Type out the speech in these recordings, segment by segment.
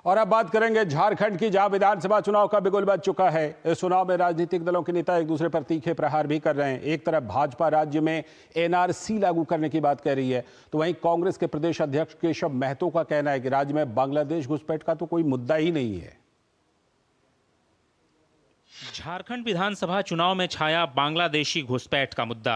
और अब बात करेंगे झारखंड की, जहां विधानसभा चुनाव का बिगुल बज चुका है। इस चुनाव में राजनीतिक दलों के नेता एक दूसरे पर तीखे प्रहार भी कर रहे हैं। एक तरफ भाजपा राज्य में एनआरसी लागू करने की बात कह रही है, तो वहीं कांग्रेस के प्रदेश अध्यक्ष केशव महतो का कहना है कि राज्य में बांग्लादेश घुसपैठ का तो कोई मुद्दा ही नहीं है। झारखंड विधानसभा चुनाव में छाया बांग्लादेशी घुसपैठ का मुद्दा।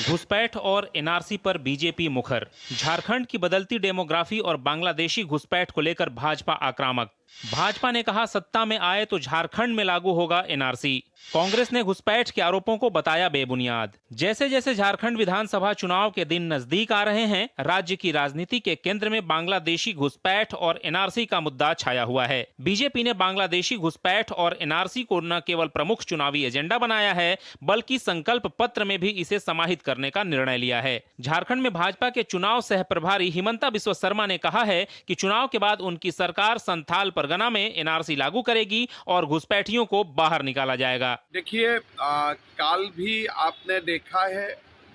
घुसपैठ और एनआरसी पर बीजेपी मुखर। झारखंड की बदलती डेमोग्राफी और बांग्लादेशी घुसपैठ को लेकर भाजपा आक्रामक। भाजपा ने कहा सत्ता में आए तो झारखंड में लागू होगा एनआरसी। कांग्रेस ने घुसपैठ के आरोपों को बताया बेबुनियाद। जैसे जैसे झारखंड विधानसभा चुनाव के दिन नजदीक आ रहे हैं, राज्य की राजनीति के केंद्र में बांग्लादेशी घुसपैठ और एनआरसी का मुद्दा छाया हुआ है। बीजेपी ने बांग्लादेशी घुसपैठ और एनआरसी को न केवल प्रमुख चुनावी एजेंडा बनाया है, बल्कि संकल्प पत्र में भी इसे समाहित करने का निर्णय लिया है। झारखंड में भाजपा के चुनाव सह प्रभारी हिमंता बिस्वा शर्मा ने कहा है कि चुनाव के बाद उनकी सरकार संथाल परगना में एनआरसी लागू करेगी और घुसपैठियों को बाहर निकाला जाएगा। देखिए, कल भी आपने देखा है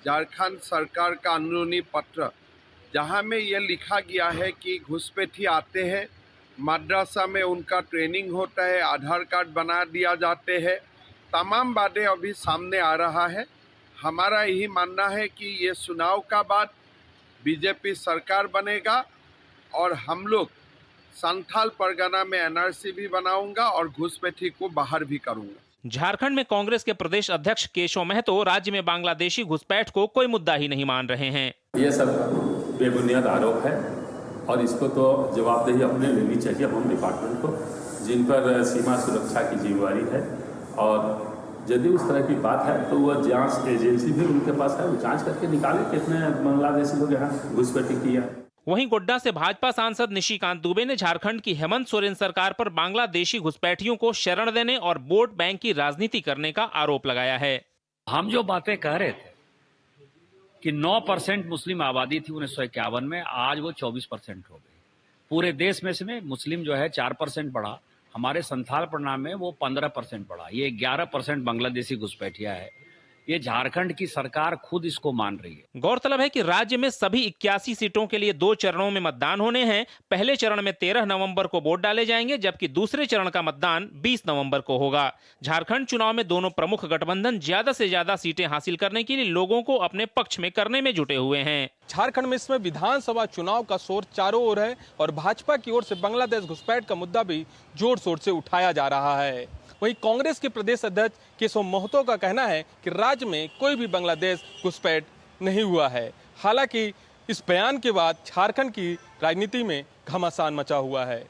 झारखंड सरकार का अनुरोध पत्र, जहां में यह लिखा गया है कि घुसपैठी आते हैं, मद्रासा में उनका ट्रेनिंग होता है, आधार कार्ड बना दिया जाते हैं। तमाम बातें अभी सामने आ रहा है। हमारा यही मानना है कि ये चुनाव का बाद बीजेपी सरकार बनेगा और हम लोग संथाल परगना में एनआरसी भी बनाऊंगा और घुसपैठी को बाहर भी करूंगा। झारखंड में कांग्रेस के प्रदेश अध्यक्ष केशव महतो राज्य में बांग्लादेशी घुसपैठ को कोई मुद्दा ही नहीं मान रहे हैं। ये सब बेबुनियाद आरोप है और इसको तो जवाबदेही अपने लेनी चाहिए होम डिपार्टमेंट को, जिन पर सीमा सुरक्षा की जिम्मेवारी है। और यदि उस तरह की बात है तो वह जांच एजेंसी भी उनके पास है, वो जांच करके निकाले कितने बांग्लादेशी लोग यहाँ घुसपैठी किया। वहीं गोड्डा से भाजपा सांसद निशिकांत दुबे ने झारखंड की हेमंत सोरेन सरकार पर बांग्लादेशी घुसपैठियों को शरण देने और वोट बैंक की राजनीति करने का आरोप लगाया है। हम जो बातें कह रहे थे कि 9% मुस्लिम आबादी थी 1951 में, आज वो 24% हो गई। पूरे देश में से मुस्लिम जो है 4% बढ़ा, हमारे संथाल प्रणाम में वो 15% बढ़ा। ये 11% बांग्लादेशी घुसपैठिया है। ये झारखंड की सरकार खुद इसको मान रही है। गौरतलब है कि राज्य में सभी 81 सीटों के लिए 2 चरणों में मतदान होने हैं। पहले चरण में 13 नवंबर को वोट डाले जाएंगे, जबकि दूसरे चरण का मतदान 20 नवंबर को होगा। झारखंड चुनाव में दोनों प्रमुख गठबंधन ज्यादा से ज्यादा सीटें हासिल करने के लिए लोगों को अपने पक्ष में करने में जुटे हुए हैं। झारखंड में इसमें विधानसभा चुनाव का शोर चारों ओर है और भाजपा की ओर से बांग्लादेश घुसपैठ का मुद्दा भी जोर शोर से उठाया जा रहा है। वहीं कांग्रेस के प्रदेश अध्यक्ष केशव महतो का कहना है कि राज्य में कोई भी बांग्लादेश घुसपैठ नहीं हुआ है। हालांकि इस बयान के बाद झारखंड की राजनीति में घमासान मचा हुआ है।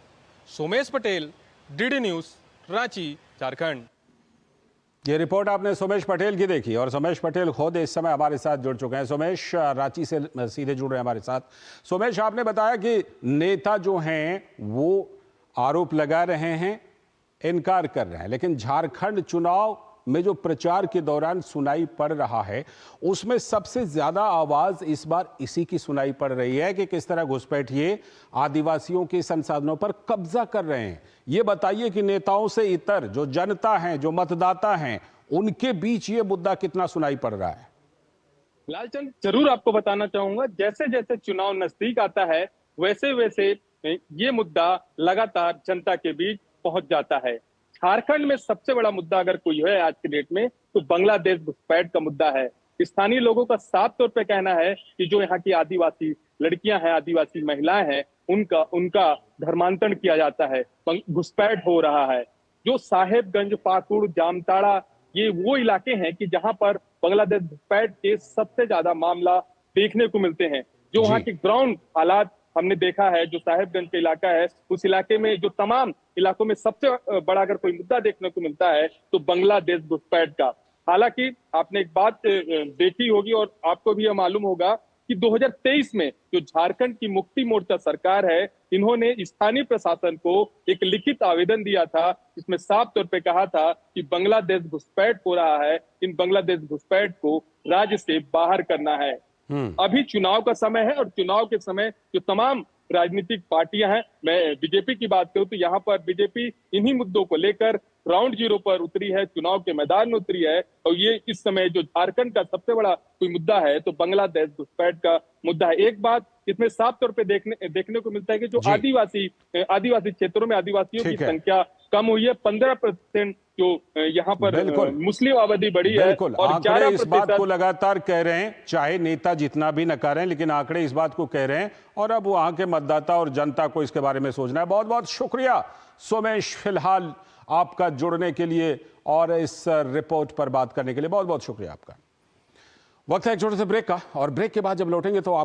Somesh Patel, DD news, Ranchi, Jharkhand. ये रिपोर्ट आपने सोमेश पटेल की देखी और सोमेश पटेल खुद इस समय हमारे साथ जुड़ चुके हैं। सोमेश रांची से सीधे जुड़ रहे हैं हमारे साथ। सोमेश, आपने बताया कि नेता जो हैं वो आरोप लगा रहे हैं, इनकार कर रहे हैं, लेकिन झारखंड चुनाव में जो प्रचार के दौरान सुनाई पड़ रहा है उसमें सबसे ज्यादा आवाज इस बार इसी की सुनाई पड़ रही है कि किस तरह घुसपैठिए आदिवासियों के संसाधनों पर कब्जा कर रहे हैं। ये बताइए कि नेताओं से इतर जो जनता है, जो मतदाता हैं, उनके बीच ये मुद्दा कितना सुनाई पड़ रहा है? लालचंद, जरूर आपको बताना चाहूंगा, जैसे जैसे चुनाव नजदीक आता है वैसे वैसे ये मुद्दा लगातार जनता के बीच पहुंच जाता है। झारखंड में सबसे बड़ा मुद्दा अगर कोई है आज के डेट में तो बांग्लादेश घुसपैठ का मुद्दा है। स्थानीय लोगों का साफ तौर पे कहना है कि जो यहाँ की आदिवासी लड़कियां हैं, आदिवासी महिलाएं हैं, उनका धर्मांतरण किया जाता है, घुसपैठ हो रहा है। जो साहेबगंज, पाकुड़, जामताड़ा, ये वो इलाके हैं कि जहां पर बांग्लादेश घुसपैठ के सबसे ज्यादा मामला देखने को मिलते हैं। जो वहाँ के ग्राउंड हालात हमने देखा है, जो साहेबगंज का इलाका है, उस इलाके में जो तमाम इलाकों में सबसे बड़ा अगर कोई मुद्दा देखने को मिलता है तो बांग्लादेश घुसपैठ का। हालांकि आपने एक बात देखी होगी और आपको भी यह मालूम होगा कि 2023 में जो झारखंड की मुक्ति मोर्चा सरकार है, इन्होंने स्थानीय प्रशासन को एक लिखित आवेदन दिया था, जिसमें साफ तौर पे कहा था कि बांग्लादेश घुसपैठ हो रहा है, इन बांग्लादेश घुसपैठ को राज्य से बाहर करना है। अभी चुनाव का समय है और चुनाव के समय जो तमाम राजनीतिक पार्टियां हैं, मैं बीजेपी की बात करूं तो यहाँ पर बीजेपी इन्हीं मुद्दों को लेकर ग्राउंड जीरो पर उतरी है, चुनाव के मैदान में उतरी है। और ये इस समय जो झारखंड का सबसे बड़ा कोई मुद्दा है तो बांग्लादेश घुसपैठ का मुद्दा है। एक बात इसमें साफ तौर पे देखने को मिलता है कि जो आदिवासी क्षेत्रों में आदिवासियों की संख्या कम हुई है, 15% जो यहाँ पर मुस्लिम आबादी बढ़ी है और आंकड़े इस बात को लगातार कह रहे हैं, चाहे नेता जितना भी न करें, लेकिन आंकड़े इस बात को कह रहे हैं और अब वहां के मतदाता और जनता को इसके बारे में सोचना है। बहुत बहुत शुक्रिया सोमेश, फिलहाल आपका जुड़ने के लिए और इस रिपोर्ट पर बात करने के लिए बहुत बहुत शुक्रिया आपका। वक्त है एक छोटे से ब्रेक का और ब्रेक के बाद जब लौटेंगे तो आप